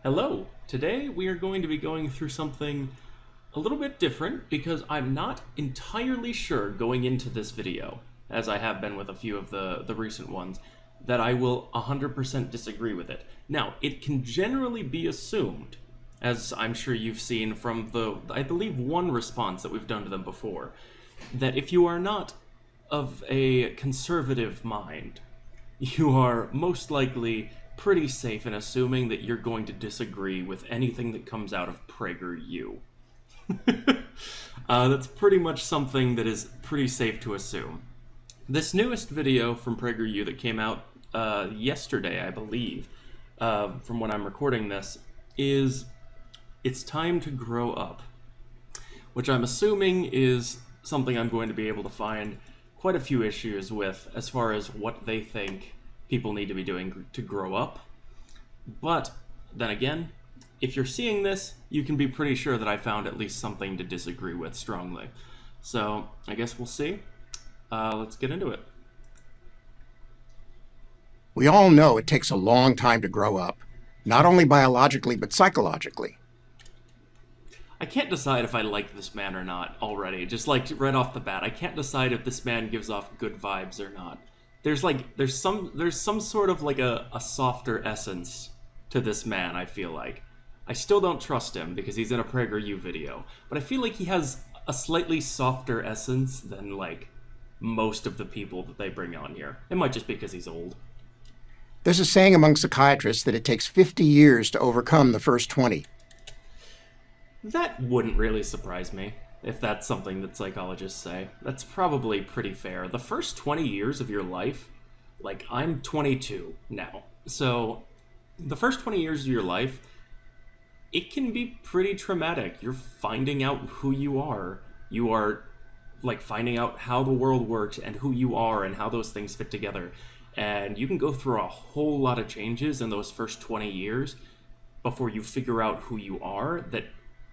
Hello! Today we are going to be going through something a little bit different because I'm not entirely sure going into this video, as I have been with a few of the recent ones, that I will 100% disagree with it. Now, it can generally be assumed, as I'm sure you've seen from I believe, one response that we've done to them before, that if you are not of a conservative mind, you are most likely pretty safe in assuming that you're going to disagree with anything that comes out of PragerU. That's pretty much something that is pretty safe to assume. This newest video from PragerU that came out yesterday, I believe, from when I'm recording this, is It's Time to Grow Up, which I'm assuming is something I'm going to be able to find quite a few issues with as far as what they think people need to be doing to grow up. But then again, if you're seeing this, you can be pretty sure that I found at least something to disagree with strongly. So I guess we'll see. Let's get into it. We all know it takes a long time to grow up, not only biologically, but psychologically. I can't decide if I like this man or not already. Just like right off the bat, I can't decide if this man gives off good vibes or not. There's some sort of like a softer essence to this man, I feel like. I still don't trust him because he's in a PragerU video, but I feel like he has a slightly softer essence than like most of the people that they bring on here. It might just be because he's old. There's a saying among psychiatrists that it takes 50 years to overcome the first 20. That wouldn't really surprise me, if that's something that psychologists say. That's probably pretty fair. The first 20 years of your life, like, I'm 22 now, so the first 20 years of your life, it can be pretty traumatic. You're finding out who you are. You are, like, finding out how the world works and who you are and how those things fit together. And you can go through a whole lot of changes in those first 20 years before you figure out who you are, that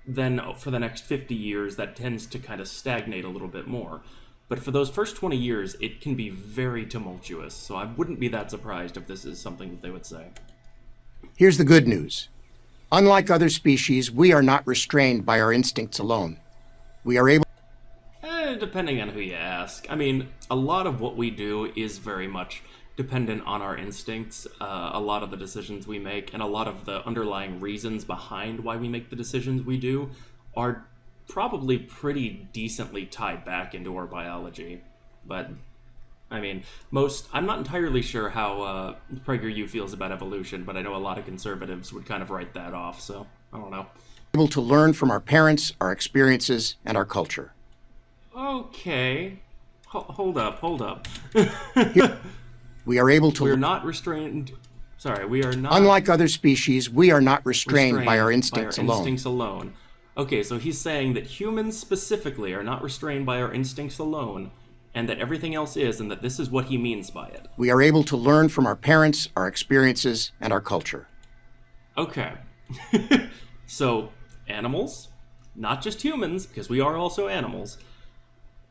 then for the next 50 years, that tends to kind of stagnate a little bit more. But for those first 20 years, it can be very tumultuous, so I wouldn't be that surprised if this is something that they would say. Here's the good news. Unlike other species, we are not restrained by our instincts alone. We are able... Depending on who you ask. I mean, a lot of what we do is very much dependent on our instincts, a lot of the decisions we make, and a lot of the underlying reasons behind why we make the decisions we do are probably pretty decently tied back into our biology. But, I mean, I'm not entirely sure how PragerU feels about evolution, but I know a lot of conservatives would kind of write that off, so I don't know. Able to learn from our parents, our experiences, and our culture. Okay. Hold up. We are able to... We're not restrained... Sorry, we are not... Unlike other species, we are not restrained by our instincts alone. Okay, so he's saying that humans specifically are not restrained by our instincts alone, and that everything else is, and that this is what he means by it. We are able to learn from our parents, our experiences, and our culture. Okay. So, animals, not just humans, because we are also animals,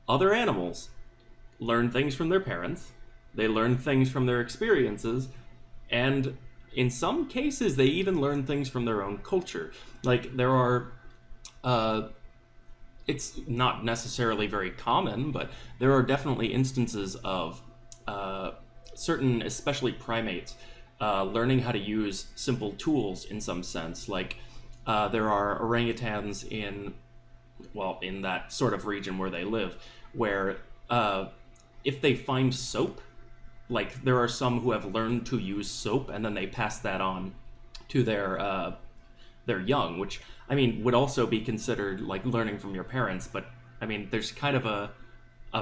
other animals learn things from their parents, they learn things from their experiences, and in some cases they even learn things from their own culture. Like, there are, it's not necessarily very common, but there are definitely instances of certain, especially primates, learning how to use simple tools in some sense. Like, there are orangutans in that sort of region where they live, where if they find soap, like, there are some who have learned to use soap, and then they pass that on to their young, which, I mean, would also be considered, like, learning from your parents, but, I mean, there's kind of a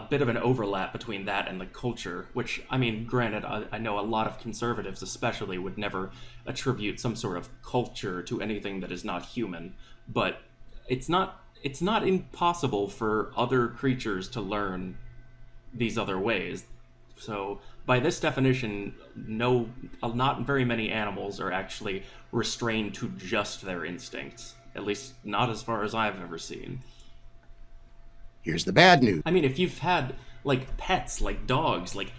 bit of an overlap between that and the culture, which, I mean, granted, I know a lot of conservatives especially would never attribute some sort of culture to anything that is not human, but it's not impossible for other creatures to learn these other ways. So by this definition, not very many animals are actually restrained to just their instincts. At least not as far as I've ever seen. Here's the bad news. I mean, if you've had, like, pets, like dogs, like,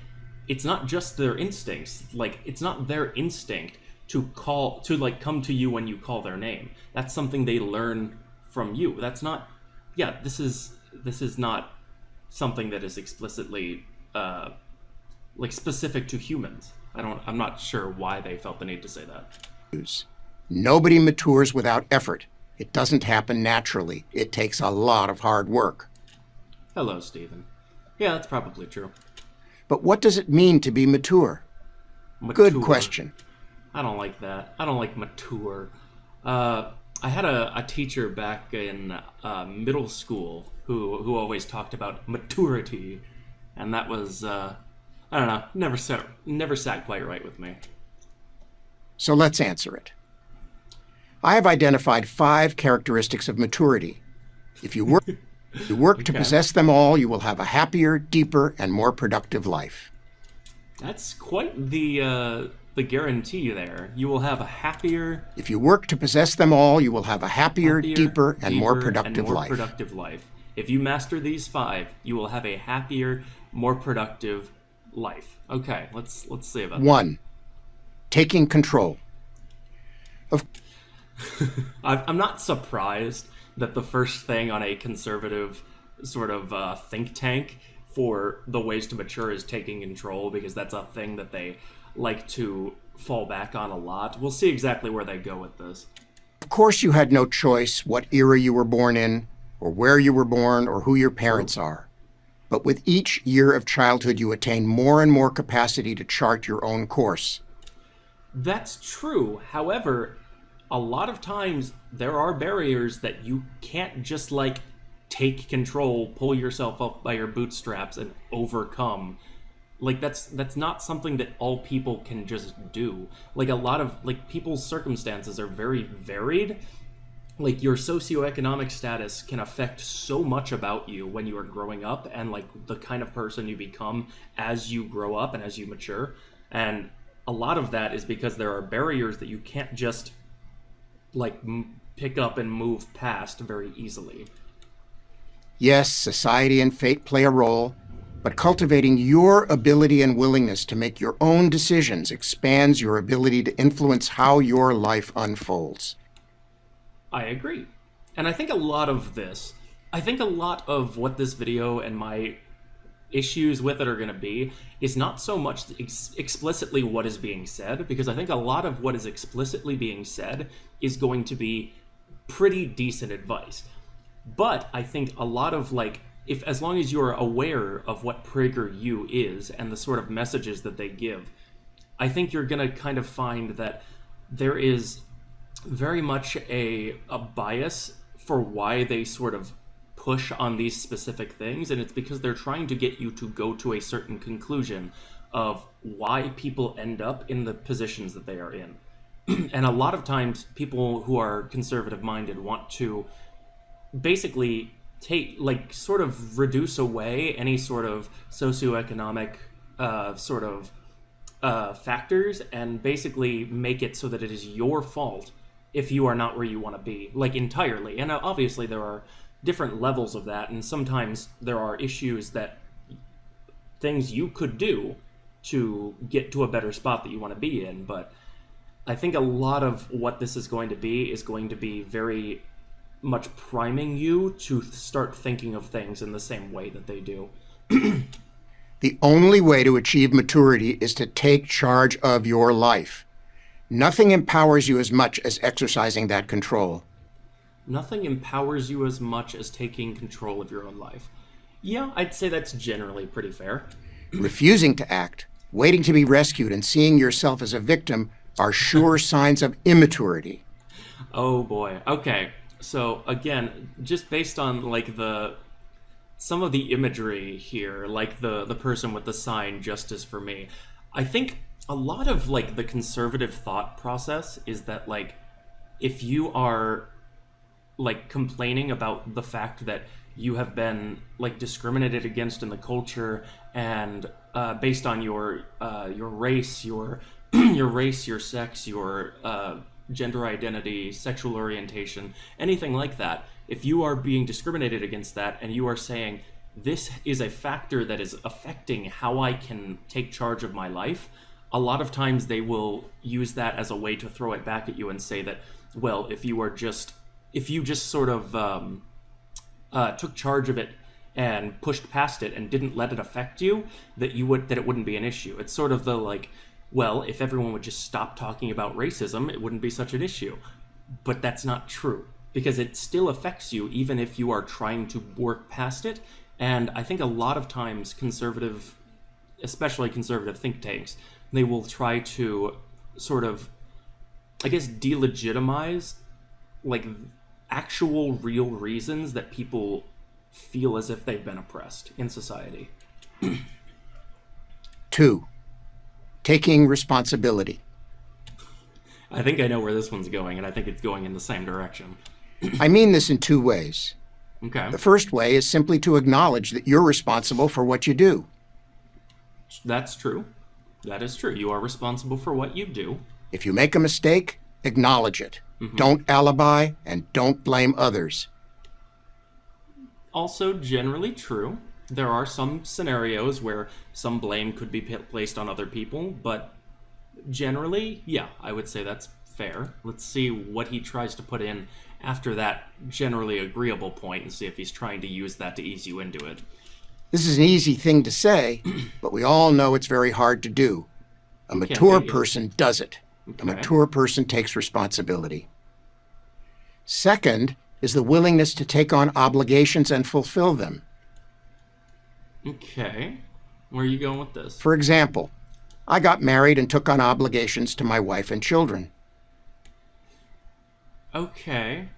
it's not just their instincts. Like, it's not their instinct to like come to you when you call their name. That's something they learn from you. That's not, yeah, this is not something that is explicitly like specific to humans. I'm not sure why they felt the need to say that. Nobody matures without effort. It doesn't happen naturally. It takes a lot of hard work. Hello, Stephen. Yeah, that's probably true. But what does it mean to be mature? Mature. Good question. I don't like that. I don't like mature. I had a teacher back in middle school who always talked about maturity, and that was I don't know, never sat quite right with me. So let's answer it. I have identified 5 characteristics of maturity. If you work to possess them all, you will have a happier, deeper, and more productive life. That's quite the guarantee there. You will have a happier... If you work to possess them all, you will have a happier, deeper, and more productive life. If you master these 5, you will have a happier, more productive life. Okay, let's see about 1. Taking control. I'm not surprised that the first thing on a conservative sort of think tank for the ways to mature is taking control, because that's a thing that they like to fall back on a lot. We'll see exactly where they go with this. Of course, you had no choice what era you were born in, or where you were born, or who your parents are. But with each year of childhood, you attain more and more capacity to chart your own course. That's true. However, a lot of times there are barriers that you can't just like take control, pull yourself up by your bootstraps and overcome. Like that's not something that all people can just do. Like a lot of like people's circumstances are very varied. Like your socioeconomic status can affect so much about you when you are growing up, and like the kind of person you become as you grow up and as you mature. And a lot of that is because there are barriers that you can't just like pick up and move past very easily. Yes, society and fate play a role, but cultivating your ability and willingness to make your own decisions expands your ability to influence how your life unfolds. I agree. And I think a lot of what this video and my issues with it are going to be is not so much explicitly what is being said, because I think a lot of what is explicitly being said is going to be pretty decent advice. But I think a lot of like, if as long as you're aware of what PragerU is and the sort of messages that they give, I think you're going to kind of find that there is very much a bias for why they sort of push on these specific things, and it's because they're trying to get you to go to a certain conclusion of why people end up in the positions that they are in. And a lot of times people who are conservative minded want to basically take like sort of reduce away any sort of socioeconomic factors, and basically make it so that it is your fault if you are not where you want to be, like entirely. And obviously there are different levels of that, and sometimes there are issues that things you could do to get to a better spot that you want to be in. But I think a lot of what this is going to be very much priming you to start thinking of things in the same way that they do. The only way to achieve maturity is to take charge of your life. Nothing empowers you as much as exercising that control. Nothing empowers you as much as taking control of your own life. Yeah, I'd say that's generally pretty fair. Refusing to act, waiting to be rescued, and seeing yourself as a victim are sure signs of immaturity. Oh boy. Okay. So again, just based on like some of the imagery here, like the person with the sign, "Justice for me," I think a lot of like the conservative thought process is that like if you are like complaining about the fact that you have been like discriminated against in the culture, and based on your race, your race, your sex, your gender identity, sexual orientation, anything like that, if you are being discriminated against that and you are saying this is a factor that is affecting how I can take charge of my life, a lot of times they will use that as a way to throw it back at you and say that, well, if you just sort of took charge of it and pushed past it and didn't let it affect you, that it wouldn't be an issue. It's sort of the like, well, if everyone would just stop talking about racism, it wouldn't be such an issue. But that's not true, because it still affects you even if you are trying to work past it. And I think a lot of times especially conservative think tanks, they will try to sort of, I guess, delegitimize like actual real reasons that people feel as if they've been oppressed in society. 2. Taking responsibility. I think I know where this one's going, and I think it's going in the same direction. I mean this in 2 ways. Okay. The first way is simply to acknowledge that you're responsible for what you do. That's true. That is true. You are responsible for what you do. If you make a mistake, acknowledge it. Mm-hmm. Don't alibi and don't blame others. Also generally true. There are some scenarios where some blame could be placed on other people, but generally, yeah, I would say that's fair. Let's see what he tries to put in after that generally agreeable point and see if he's trying to use that to ease you into it. This is an easy thing to say, but we all know it's very hard to do. A mature person does it. Okay. A mature person takes responsibility. Second is the willingness to take on obligations and fulfill them. Okay. Where are you going with this? For example, I got married and took on obligations to my wife and children. Okay.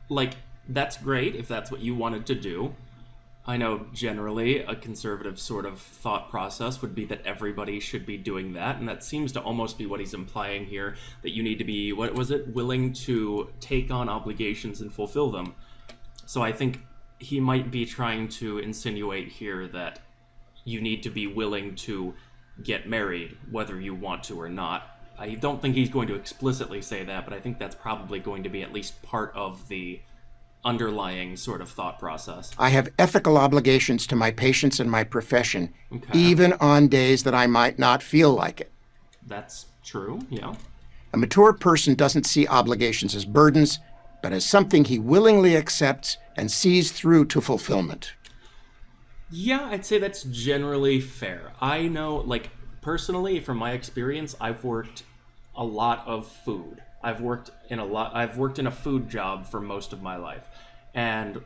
Like, that's great if that's what you wanted to do. I know generally a conservative sort of thought process would be that everybody should be doing that, and that seems to almost be what he's implying here, that you need to be, willing to take on obligations and fulfill them. So I think he might be trying to insinuate here that you need to be willing to get married, whether you want to or not. I don't think he's going to explicitly say that, but I think that's probably going to be at least part of the underlying sort of thought process. I have ethical obligations to my patients and my profession, Okay. even on days that I might not feel like it. That's true, yeah. A mature person doesn't see obligations as burdens, but as something he willingly accepts and sees through to fulfillment. Yeah, I'd say that's generally fair. I know, like, personally, from my experience, I've worked a lot of food. I've worked in a food job for most of my life. And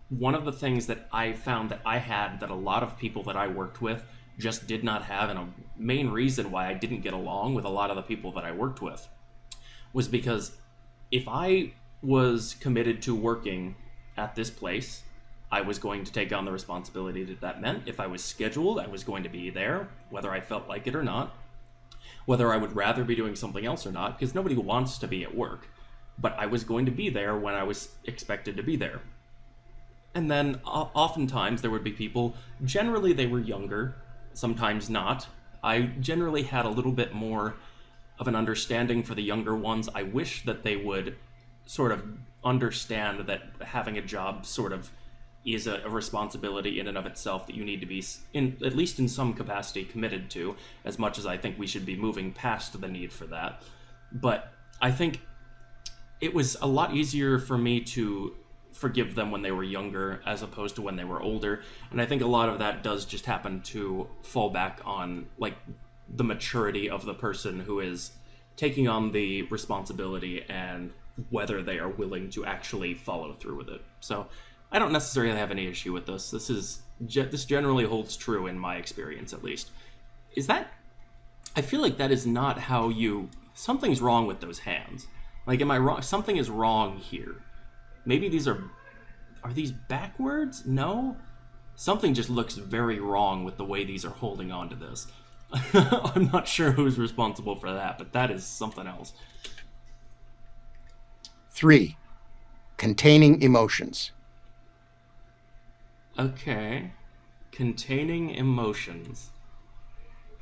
one of the things that I found that I had that a lot of people that I worked with just did not have, and a main reason why I didn't get along with a lot of the people that I worked with, was because if I was committed to working at this place, I was going to take on the responsibility that meant. If I was scheduled, I was going to be there, whether I felt like it or not, whether I would rather be doing something else or not, because nobody wants to be at work. But I was going to be there when I was expected to be there. And then oftentimes there would be people, generally they were younger, sometimes not. I generally had a little bit more of an understanding for the younger ones. I wish that they would sort of understand that having a job sort of is a responsibility in and of itself that you need to be, at least in some capacity, committed to, as much as I think we should be moving past the need for that. But I think it was a lot easier for me to forgive them when they were younger as opposed to when they were older. And I think a lot of that does just happen to fall back on, like, the maturity of the person who is taking on the responsibility and whether they are willing to actually follow through with it. So I don't necessarily have any issue with this. This generally holds true in my experience, at least. I feel like that is not how something's wrong with those hands. Like, am I wrong? Something is wrong here. Maybe are these backwards? No? Something just looks very wrong with the way these are holding on to this. I'm not sure who's responsible for that, but that is something else. 3. Containing emotions. Okay. Containing emotions.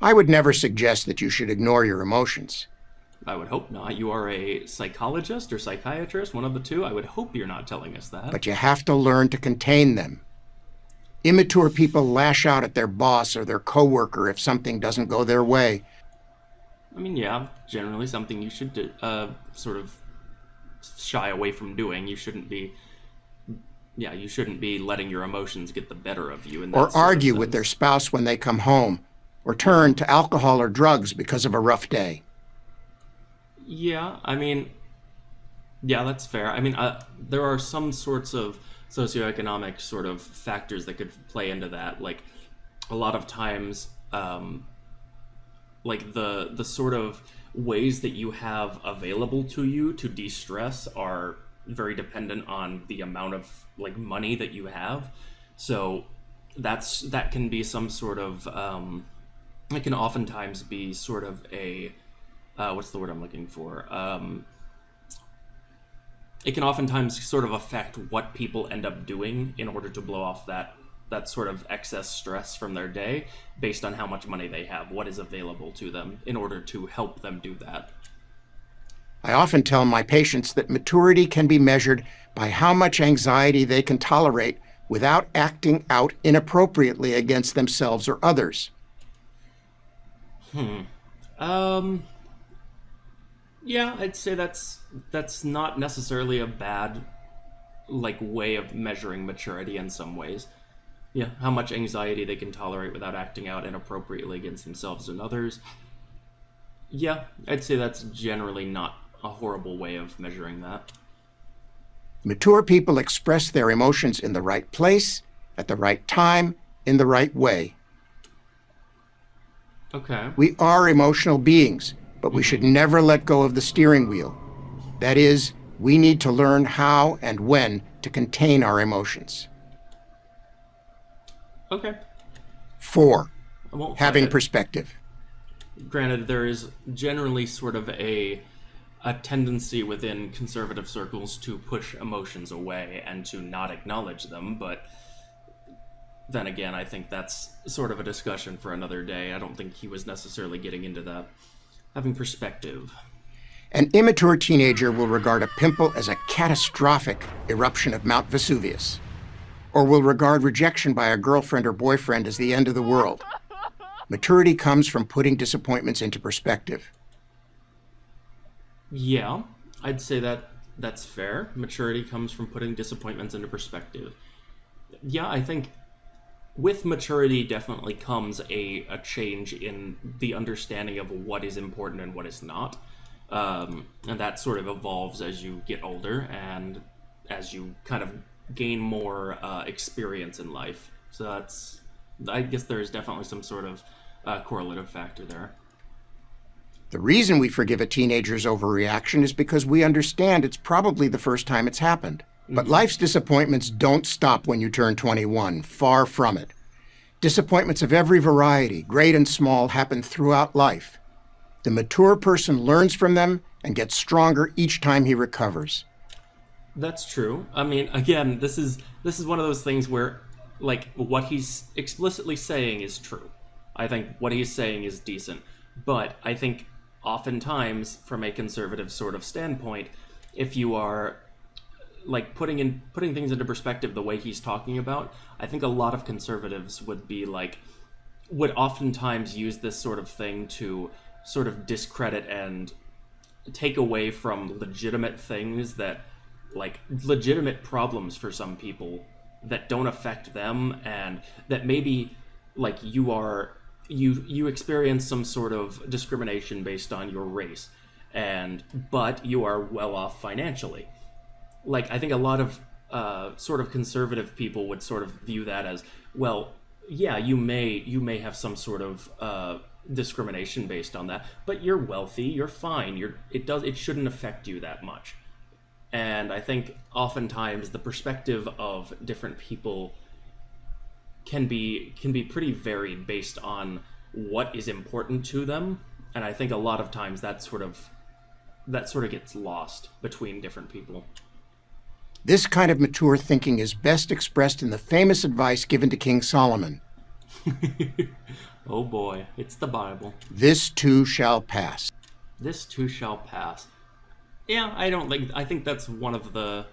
I would never suggest that you should ignore your emotions. I would hope not. You are a psychologist or psychiatrist, one of the two. I would hope you're not telling us that. But you have to learn to contain them. Immature people lash out at their boss or their coworker if something doesn't go their way. I mean, yeah, generally something you should do, sort of shy away from doing. You shouldn't be letting your emotions get the better of you in that Or sort of argue with their sense. spouse when they come home, or Yeah. turn to alcohol or drugs because of a rough day. Yeah, I mean, yeah, that's fair. I mean, there are some sorts of socioeconomic sort of factors that could play into that. Like, a lot of times, like the sort of ways that you have available to you to de-stress are very dependent on the amount of like money that you have. So that can be some sort of it can oftentimes be sort of a what's the word I'm looking for? It can oftentimes sort of affect what people end up doing in order to blow off that sort of excess stress from their day based on how much money they have, what is available to them in order to help them do that. I often tell my patients that maturity can be measured by how much anxiety they can tolerate without acting out inappropriately against themselves or others. Um yeah, I'd say that's not necessarily a bad like way of measuring maturity in some ways. Yeah, how much anxiety they can tolerate without acting out inappropriately against themselves and others. Yeah, I'd say that's generally not a horrible way of measuring that. Mature people express their emotions in the right place, at the right time, in the right way. Okay. We are emotional beings, but we should never let go of the steering wheel. That is, we need to learn how and when to contain our emotions. Okay. 4. I won't fight Having it. perspective. Granted, there is generally sort of a tendency within conservative circles to push emotions away and to not acknowledge them, but then again, I think that's sort of a discussion for another day. I don't think he was necessarily getting into that. Having perspective. An immature teenager will regard a pimple as a catastrophic eruption of Mount Vesuvius, or will regard rejection by a girlfriend or boyfriend as the end of the world. Maturity comes from putting disappointments into perspective. Yeah, I'd say that's fair. Maturity comes from putting disappointments into perspective. Yeah, I think with maturity definitely comes a change in the understanding of what is important and what is not. And that sort of evolves as you get older and as you kind of gain more experience in life. So I guess there is definitely some sort of correlative factor there. The reason we forgive a teenager's overreaction is because we understand it's probably the first time it's happened. But life's disappointments don't stop when you turn 21, far from it. Disappointments of every variety, great and small, happen throughout life. The mature person learns from them and gets stronger each time he recovers. That's true. I mean, again, this is one of those things where, like, what he's explicitly saying is true. I think what he's saying is decent, but I think oftentimes, from a conservative sort of standpoint, if you are like putting things into perspective the way he's talking about, I think a lot of conservatives would oftentimes use this sort of thing to sort of discredit and take away from legitimate things that like legitimate problems for some people that don't affect them and that maybe like you experience some sort of discrimination based on your race but you are well off financially. Like I think a lot of sort of conservative people would sort of view that as, well, yeah, you may have some sort of discrimination based on that, but you're wealthy, you're fine, it shouldn't affect you that much. And I think oftentimes the perspective of different people can be pretty varied based on what is important to them, and I think a lot of times that sort of gets lost between different people. This kind of mature thinking is best expressed in the famous advice given to King Solomon. Oh boy, it's the Bible. This too shall pass. This too shall pass. Yeah, I think that's one of the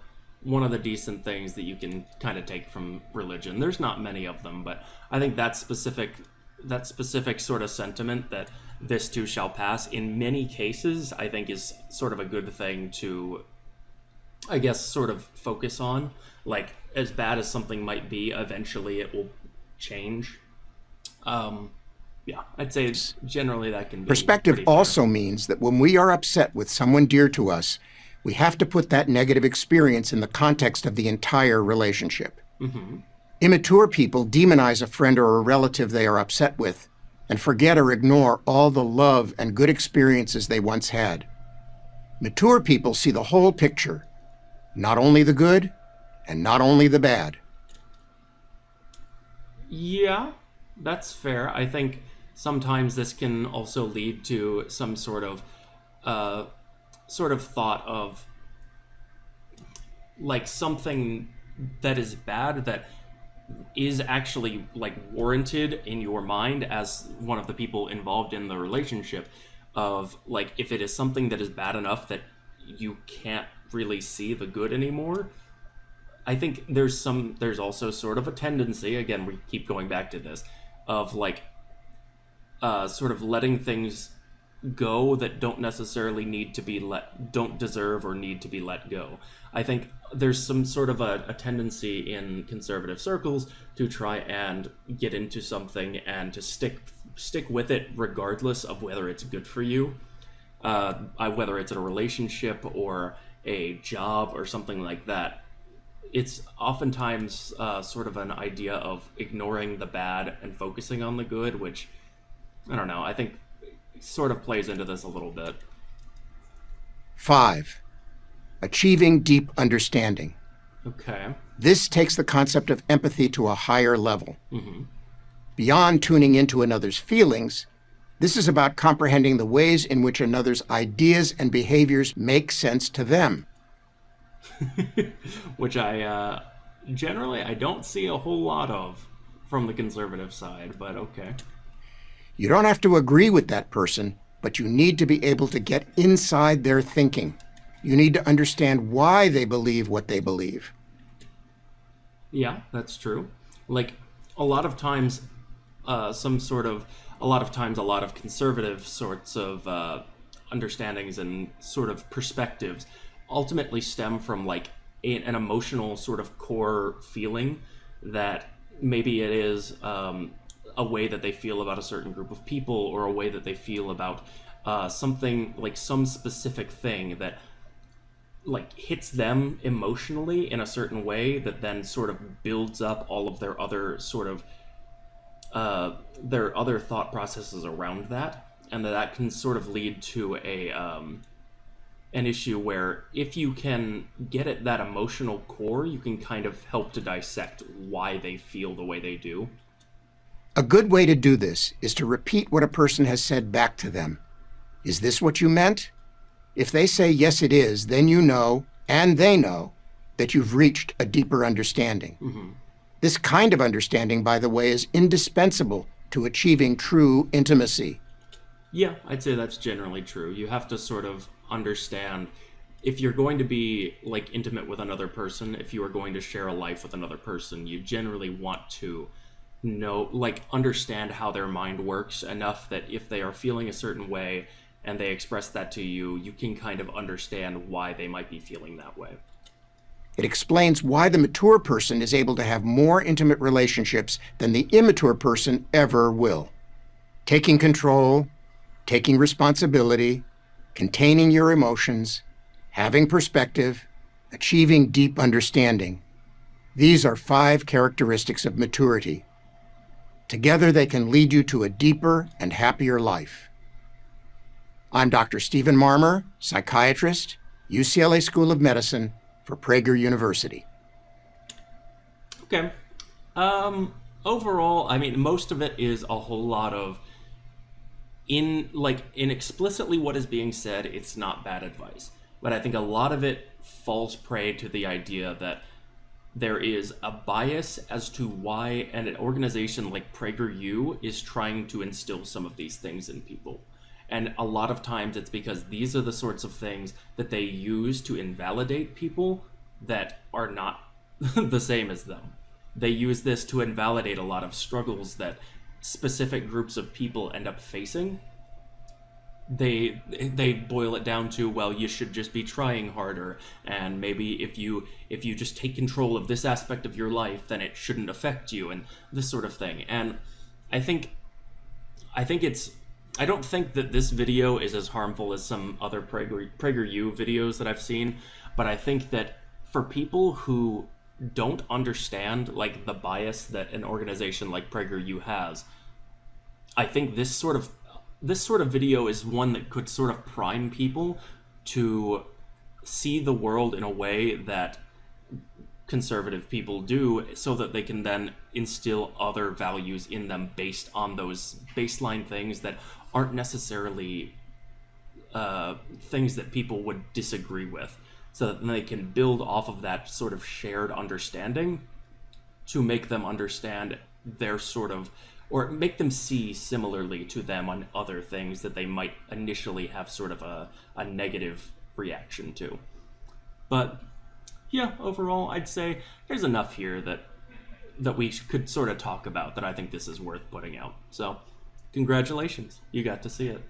decent things that you can kind of take from religion. There's not many of them, but I think that specific sort of sentiment that this too shall pass, in many cases, I think is sort of a good thing to, I guess, sort of focus on. Like, as bad as something might be, eventually it will change. Yeah, I'd say generally that can be Perspective pretty fair. also means that when we are upset with someone dear to us, we have to put that negative experience in the context of the entire relationship. Immature people demonize a friend or a relative they are upset with and forget or ignore all the love and good experiences they once had. Mature people see the whole picture, not only the good and not only the bad. Yeah, that's fair. I think sometimes this can also lead to some sort of thought of like something that is bad that is actually like warranted in your mind as one of the people involved in the relationship, of like, if it is something that is bad enough that you can't really see the good anymore. I think there's also sort of a tendency, again, we keep going back to this, of like sort of letting things go that don't necessarily don't deserve or need to be let go. I think there's some sort of a tendency in conservative circles to try and get into something and to stick with it regardless of whether it's good for you, whether it's a relationship or a job or something like that. It's oftentimes sort of an idea of ignoring the bad and focusing on the good, which, I don't know, I think sort of plays into this a little bit. 5. Achieving deep understanding. Okay. This takes the concept of empathy to a higher level. Beyond tuning into another's feelings, this is about comprehending the ways in which another's ideas and behaviors make sense to them. Which I generally I don't see a whole lot of from the conservative side, but okay. You don't have to agree with that person, but you need to be able to get inside their thinking. You need to understand why they believe what they believe. Yeah, that's true. Like, a lot of times, a lot of conservative sorts of understandings and sort of perspectives ultimately stem from like an emotional sort of core feeling that maybe it is a way that they feel about a certain group of people, or a way that they feel about something, like some specific thing that like hits them emotionally in a certain way that then sort of builds up all of their other sort of their other thought processes around that, and that can sort of lead to an issue where if you can get at that emotional core, you can kind of help to dissect why they feel the way they do. A good way to do this is to repeat what a person has said back to them. Is this what you meant? If they say, yes, it is, then you know, and they know, that you've reached a deeper understanding. This kind of understanding, by the way, is indispensable to achieving true intimacy. Yeah, I'd say that's generally true. You have to sort of understand, if you're going to be like intimate with another person, if you are going to share a life with another person, you generally want to understand how their mind works enough that if they are feeling a certain way and they express that to you, you can kind of understand why they might be feeling that way. It explains why the mature person is able to have more intimate relationships than the immature person ever will. Taking control, taking responsibility, containing your emotions, having perspective, achieving deep understanding. These are 5 characteristics of maturity. Together, they can lead you to a deeper and happier life. I'm Dr. Stephen Marmer, psychiatrist, UCLA School of Medicine, for Prager University. Okay. Overall, I mean, most of it is a whole lot of in explicitly what is being said, it's not bad advice. But I think a lot of it falls prey to the idea that there is a bias as to why an organization like PragerU is trying to instill some of these things in people. And a lot of times it's because these are the sorts of things that they use to invalidate people that are not the same as them. They use this to invalidate a lot of struggles that specific groups of people end up facing. they boil it down to, well, you should just be trying harder, and maybe if you just take control of this aspect of your life, then it shouldn't affect you, and this sort of thing. And I think it's I don't think that this video is as harmful as some other PragerU videos that I've seen, but I think that for people who don't understand like the bias that an organization like PragerU has, I think this sort of video is one that could sort of prime people to see the world in a way that conservative people do, so that they can then instill other values in them based on those baseline things that aren't necessarily things that people would disagree with, so that they can build off of that sort of shared understanding to make them understand their sort of, or make them see similarly to them on other things that they might initially have sort of a negative reaction to. But yeah, overall, I'd say there's enough here that we could sort of talk about, that I think this is worth putting out. So, congratulations, you got to see it.